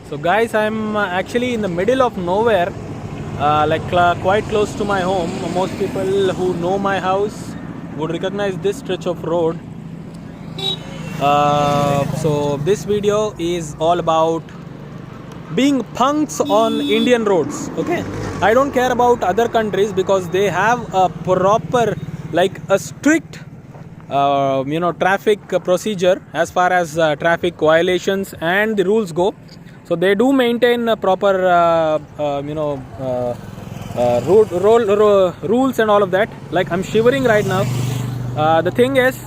So guys, I'm actually in the middle of nowhere, quite close to my home. Most people who know my house would recognize this stretch of road. So this video is all about being punks on Indian roads. Okay, I don't care about other countries because they have a proper, a strict traffic procedure as far as traffic violations and the rules go. So they do maintain proper rules and all of that. Like, I'm shivering right now. The thing is,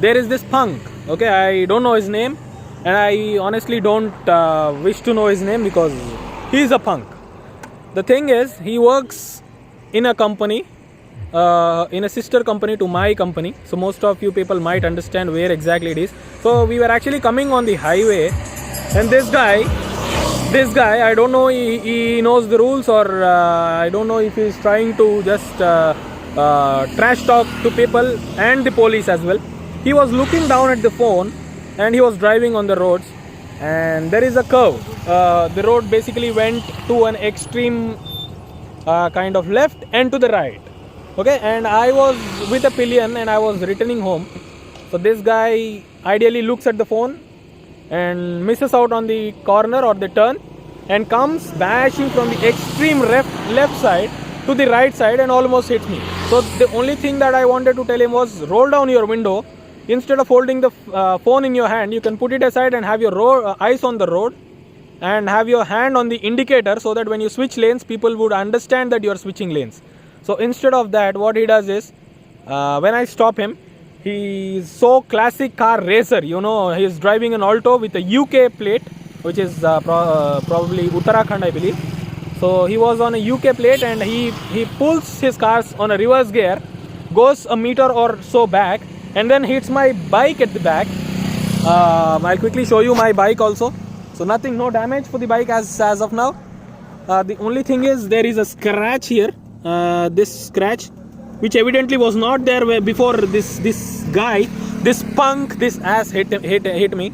there is this punk. Okay, I don't know his name, and I honestly don't wish to know his name because he's a punk. The thing is, he works in a company, in a sister company to my company. So most of you people might understand where exactly it is. So we were actually coming on the highway, and this guy, I don't know, he knows the rules, or I don't know if he's trying to just trash talk to people and the police as well. He was looking down at the phone and he was driving on the roads, and there is a curve. The road basically went to an extreme kind of left and to the right. Okay, and I was with a pillion and I was returning home. So this guy ideally looks at the phone and misses out on the corner or the turn and comes bashing from the extreme left side to the right side and almost hits me. So the only thing that I wanted to tell him was, roll down your window. Instead of holding the phone in your hand, you can put it aside and have your eyes on the road and have your hand on the indicator, so that when you switch lanes, people would understand that you are switching lanes. So instead of that, what he does is, when I stop him, he's so classic car racer. You know, he's driving an Alto with a UK plate, which is probably Uttarakhand, I believe. So he was on a UK plate, and he pulls his cars on a reverse gear, goes a meter or so back, and then hits my bike at the back. I'll quickly show you my bike also. So no damage for the bike as of now. The only thing is, there is a scratch here. This scratch, which evidently was not there before this guy, this punk, this ass hit me.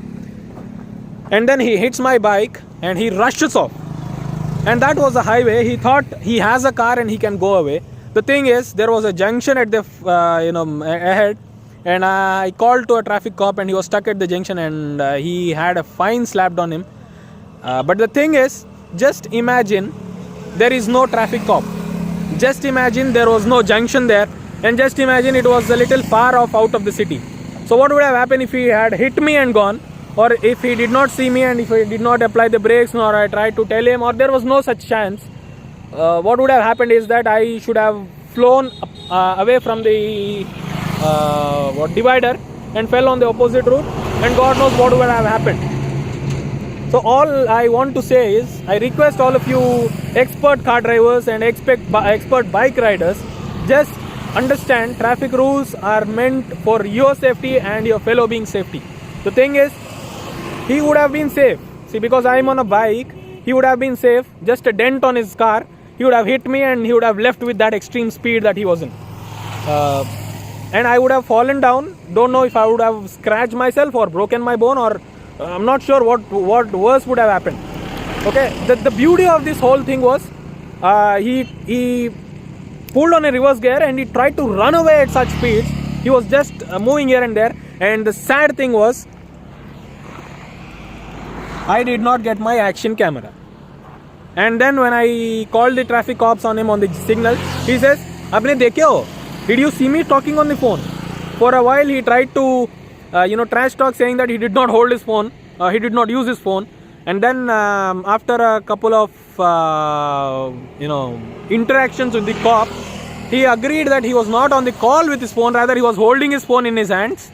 And then he hits my bike and he rushes off. And that was a highway. He thought he has a car and he can go away. The thing is, there was a junction at the ahead, and I called to a traffic cop, and he was stuck at the junction, and he had a fine slapped on him. But the thing is, just imagine there is no traffic cop. Just imagine there was no junction there, and just imagine it was a little far off out of the city. So what would have happened if he had hit me and gone, or if he did not see me and if he did not apply the brakes, nor I tried to tell him, or there was no such chance? What would have happened is that I should have flown away from the divider and fell on the opposite route, and God knows what would have happened. So all I want to say is, I request all of you expert car drivers and expert bike riders, just understand traffic rules are meant for your safety and your fellow being's safety. The thing is, he would have been safe. See, because I'm on a bike, he would have been safe. Just a dent on his car, he would have hit me and he would have left with that extreme speed that he was in. And I would have fallen down. Don't know if I would have scratched myself or broken my bone, or I'm not sure what worse would have happened. Okay, the beauty of this whole thing was, he pulled on a reverse gear and he tried to run away at such speeds. He was just moving here and there. And the sad thing was, I did not get my action camera. And then when I called the traffic cops on him on the signal, he says, "Aapne dekhe ho? Did you see me talking on the phone?" For a while he tried to trash talk, saying that he did not hold his phone, he did not use his phone. And then after a couple of interactions with the cop, he agreed that he was not on the call with his phone, rather he was holding his phone in his hands.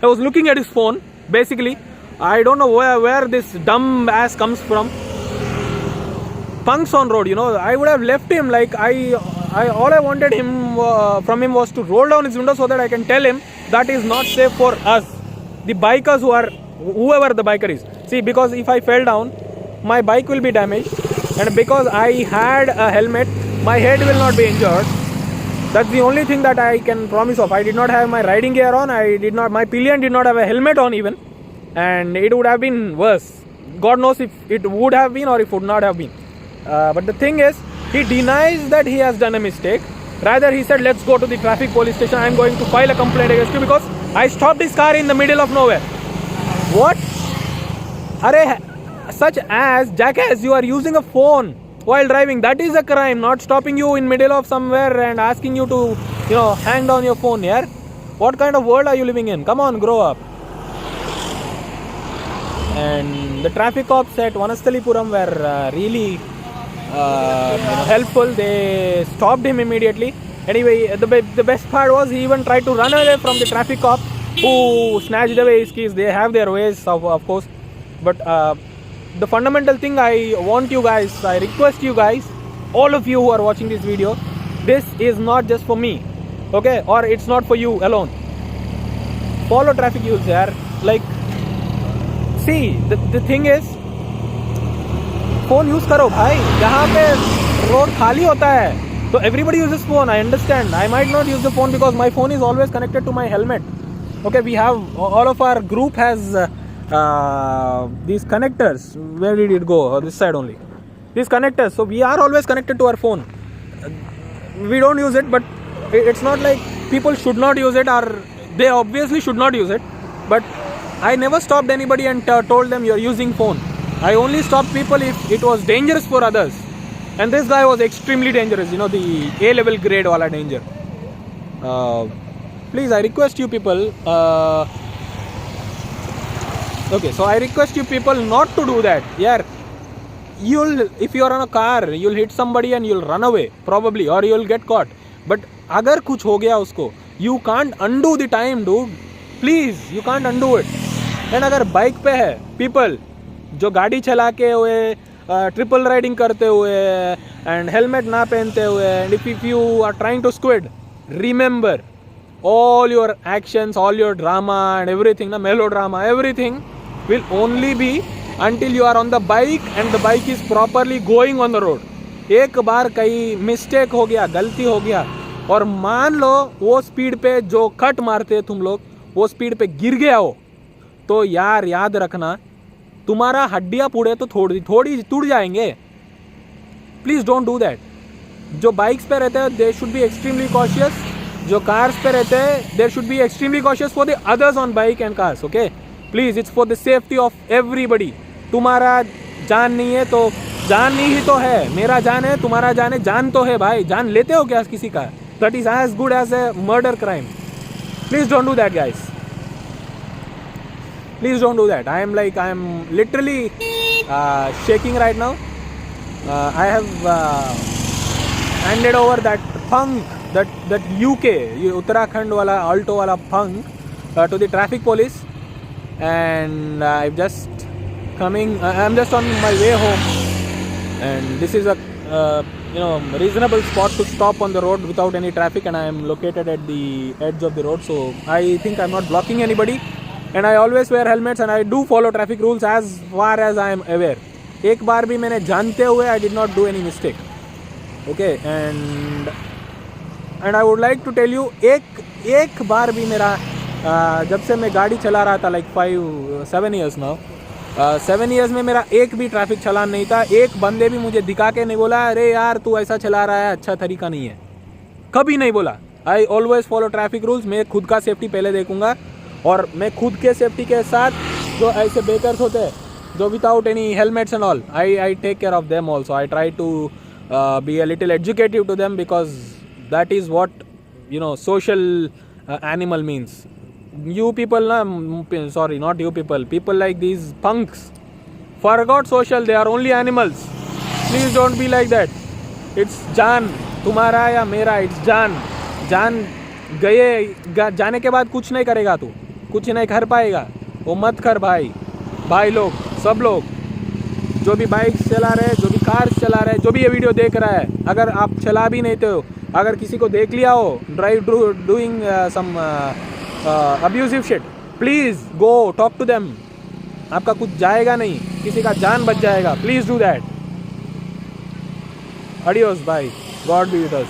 He was looking at his phone. Basically, I don't know where this dumb ass comes from. Punks on road, I would have left him. Like, all I wanted from him was to roll down his window, so that I can tell him that is not safe for us, the bikers, whoever the biker is. See, because if I fell down, my bike will be damaged, and because I had a helmet, my head will not be injured. That's the only thing that I can promise of. I did not have my riding gear on. My pillion did not have a helmet on even, and it would have been worse. God knows if it would have been or if it would not have been. But the thing is, he denies that he has done a mistake. Rather, he said, let's go to the traffic police station. I'm going to file a complaint against you because I stopped his car in the middle of nowhere. What? Such as, jackass, you are using a phone while driving. That is a crime, not stopping you in middle of somewhere and asking you to, hang down your phone here. What kind of world are you living in? Come on, grow up. And the traffic cops at Vanasthalipuram were really helpful. They stopped him immediately. Anyway, the best part was he even tried to run away from the traffic cop who snatched away his keys. They have their ways, of course. But the fundamental thing I request you guys, all of you who are watching this video, this is not just for me, okay? Or it's not for you alone. Follow traffic rules here. Like, see, the thing is, phone use karo bhai. Jahan pe road khali hota hai, so everybody uses phone. I understand. I might not use the phone because my phone is always connected to my helmet. Okay, we have, all of our group has these connectors. Where did it go? This side only. These connectors. So we are always connected to our phone. We don't use it, but it's not like people should not use it, or they obviously should not use it. But I never stopped anybody and told them you're using phone. I only stopped people if it was dangerous for others. And this guy was extremely dangerous, the A-level grade wala danger. Please, I request you people, okay, so I request you people not to do that. Yeah, if you are on a car, you'll hit somebody and you'll run away, probably, or you'll get caught. But agar kuch ho gaya usko, you can't undo the time, dude. Please, you can't undo it. And agar bike pe hai, people, जो गाड़ी चला के हुए, triple riding करते हुए, and helmet ना पहनते हुए, and if you are trying to squid, remember, all your actions, all your drama and everything, melodrama, everything will only be until you are on the bike and the bike is properly going on the road. एक बार कहीं mistake हो गया, गलती हो गया, और मान लो वो स्पीड पे जो कट मारते तुम लोग, वो स्पीड पे गिर गया हो, तो यार याद रखना, तुम्हारा हड्डियाँ पूरे तो थोड़ी टूट जाएंगे. Please don't do that. जो बाइक्स पे रहते हैं, they should be extremely cautious. जो कार्स पे रहते हैं, there should be extremely cautious for the others on bike and cars. Okay, please, it's for the safety of everybody. तुम्हारा जान नहीं है तो जान नहीं ही तो है, मेरा जान है, तुम्हारा जान है, जान तो है भाई. जान लेते हो क्या किसी का? That is as good as a murder crime. Please don't do that guys. Please don't do that. I am literally shaking right now. I have handed over that punk, that UK, Uttarakhand wala, Alto wala punk to the traffic police, and I'm just I'm just on my way home, and this is a reasonable spot to stop on the road without any traffic, and I am located at the edge of the road, so I think I'm not blocking anybody. And I always wear helmets and I do follow traffic rules as far as I am aware. एक बार भी मैंने जानते हुए I did not do any mistake. Okay, and I would like to tell you, एक बार भी मेरा जब से मैं गाड़ी चला रहा था, like 7 years now, 7 years में मेरा एक भी ट्रैफिक चालान नहीं था. एक बंदे भी मुझे दिखा के नहीं बोला, अरे यार तू ऐसा चला रहा है, अच्छा तरीका नहीं है. कभी नहीं बोला. I always follow traffic rules. मैं खुद का सेफ्टी पहले देखूंगा, और मैं खुद के सेफ्टी के साथ जो ऐसे बेकर्स होते हैं, जो without any helmets and all, I take care of them also. I try to be a little educative to them, because that is what social animal means. You people, sorry, not you people like these punks forgot social. They are only animals. Please don't be like that. It's जान, तुम्हारा या मेरा, it's जान गए, जाने के बाद कुछ नहीं करेगा, तू कुछ नहीं कर पाएगा. वो मत कर भाई लोग, सब लोग जो भी बाइक चला रहे, जो भी कार चला रहे, जो भी ये वीडियो देख रहा है, अगर आप चला भी नहीं तो, अगर किसी को देख लिया हो doing some abusive shit, please go talk to them. आपका कुछ जाएगा नहीं, किसी का जान बच जाएगा. Please do that. Adios, bye. God be with us.